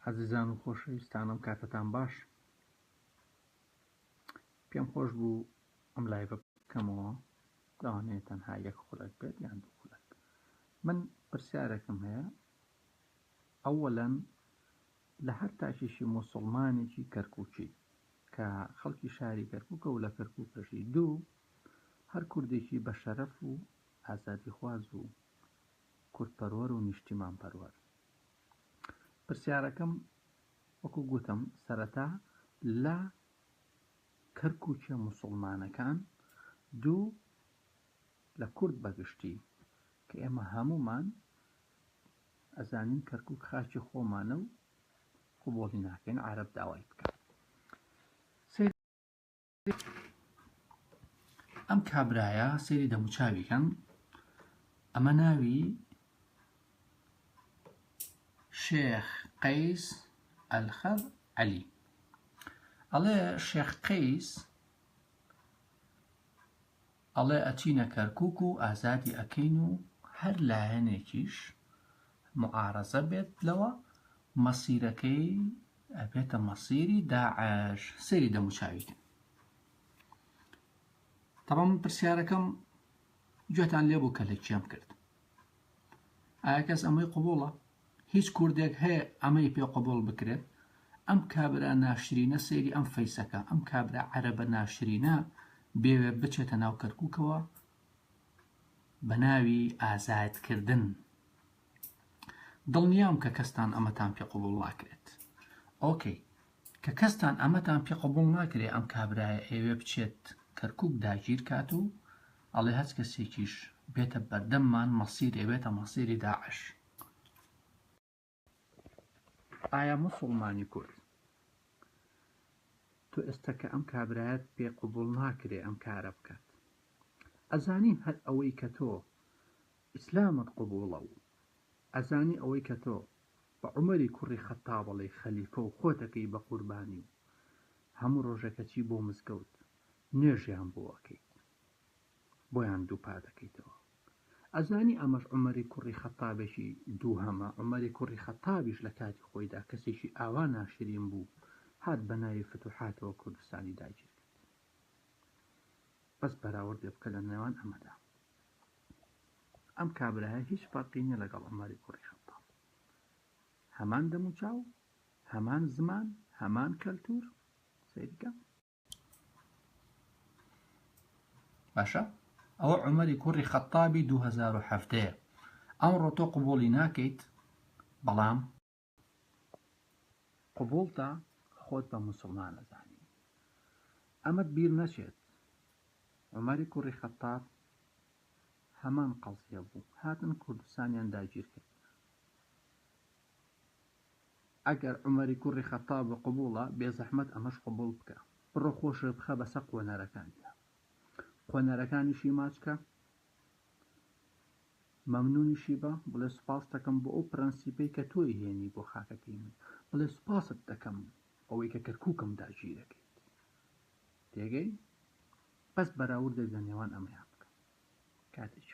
عزیزان و خۆشەویستانم کاتتان باش. پێم خۆش بوو ئەم لایڤە بکەمەوە، لەوانەیە تەنها یەک خولەک بێت یان دوو خولەک. من پرسیارێکم هەیە، ئەوەڵەن لە هەر تاکێکی موسڵمانێکی کەرکووکی کە خەڵکی شاری کەرکووکە و لە کەرکووکەشی، دوو هەر کوردێکی بە شەرەف و ئازادیخواز و کوردپەروەر و نیشتیمان پەروەر. پرسیارەکەم وەکو گوتم سەرەتا لە کەرکووکە موسڵمانەکان، دوو لە کورد بەگشتی کە ئێمە هەمومان ئەزانین کەرکووک خاکی خۆمانە و قبوڵی ناکەین عەرەب داوای بکە. ئەم کابرایە سەیری دەموچاویکەن. ئەمە ناوی شێخ قەیس ئەلخەر عەلی. ئەڵێ شێخ قەیس ئەڵێ ئەچینە کەرکووک و ئازادی ئەکەین و هەر لایەنێکیش معارەزە بێت لەوە مەسیرەکەی ئەبێتە مەسیری داعش. سەیری دەموچاویکەن. تەمام پرسیارەکەم گوێتان لێ بوو کە لە کێم کرد. ئایا کەس ئەمەی قبوڵە؟ هیچ کوردێک هەیە ئەمەی پێ قبوڵ بکرێت؟ ئەم کابرا ناشرینە سەیری ئەم فەیسەکە، ئەم کابرا عەرەبە ناشرینە بێوێ بچێتە ناو کەرکووکەوە بە ناوی ئازادکردن. دڵنیام کە کەستان ئەمەتان پێ قبوڵ ناکرێت. ئۆکەی، کە کەستان ئەمەتان پێ قبوڵ ناکرێت ئەم کابرایە ئێوێ بچێت کەرکووک داگیر کات و ئەڵێ هەچ کەسێکیش بێتە بەردەممان مەسیر ئێوێتە مەسیری داعش. ئایا موسڵمانی کورد تۆ ئێستا کە ئەم کابرایەت پێ قبوڵ ناکرێ ئەم کارە بکات، ئەزانین هەر ئەوەی کە تۆ ئیسلامت قبوڵە و ئەزانی ئەوەی کە تۆ بە عومەری کوڕی خەتابەڵی خەلیفە و خۆتەکەی بە قوربانی و هەموو ڕۆژەکەچی بۆ مزگەوت نوێژیان بۆ ئەکەیت، بۆیان دووپا دەکەیتەوە. ئەزانی ئەمەش عومەری کوڕی خەتابێکی دووهەمە. عومەری کوڕی خەتابیش لە کاتی خۆیدا کەسێکی ئاوا ناشرین بوو، هات بە ناوی فتوحاتەوە کوردستانی داگیر کرد. بەس بەراوردێ بکە لە نێوان ئەمەدا. ئەم کابرایە هیچ فەرقی نییە لەگەڵ عومەری کوڕی خەتاب. هەمان دەموچاو، هەمان زمان، هەمان کەلتور. سەیریکە باشە؟ ئەوە عومەری کوڕی خەتابی 2007. ئەمڕۆ تۆ قبوڵی ناکەیت، بەڵام قبوڵتە خۆت بە موسڵمان ئەزانی. ئەمەت بیر نەچێت عومەری کوڕی خەتاب هەمان قەزیە بوو، هاتن کوردستانیان داگیر کرد. ئەگەر عومەری کوڕی خەتاب قبوڵە، بێزەحمەت ئەمەش قبوڵ بکە. بڕۆ خۆشە بخە بەسەر قۆنەرەکانیدا. قۆنەرەکانیشی ماچکە، مەمنونیشی بە، بڵێ سوپاس دەکەم بۆ ئەو پرەنسیپەی کە تۆی هێنی بۆ خاکەکەی من، بڵێ سوپاست دەکەم ئەوەی کە کەرکووکم داگیر دەکەیت. تێگەی؟ بەس بەراوردێک لە نێوان ئەمەیان بکە. کاتێکی